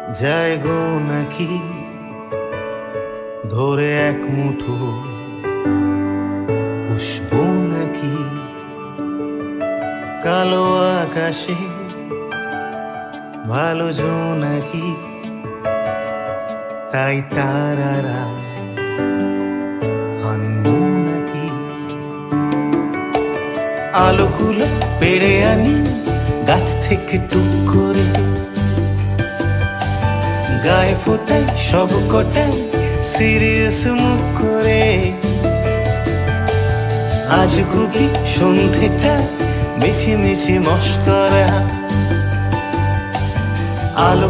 যায় গো নাকি ধরে এক মুঠো পুষ্প নাকি কালো আকাশে ভালো নাকি তাই তারারা আনবো নাকি আলোগুলো পেড়ে আনি গাছ থেকে টুক করে গায়ে ফোটাই সব কটাই সিরিয়াস মুখ করে আজ গুবি সন্ধেটা মিছি মিছি মস্করা আলো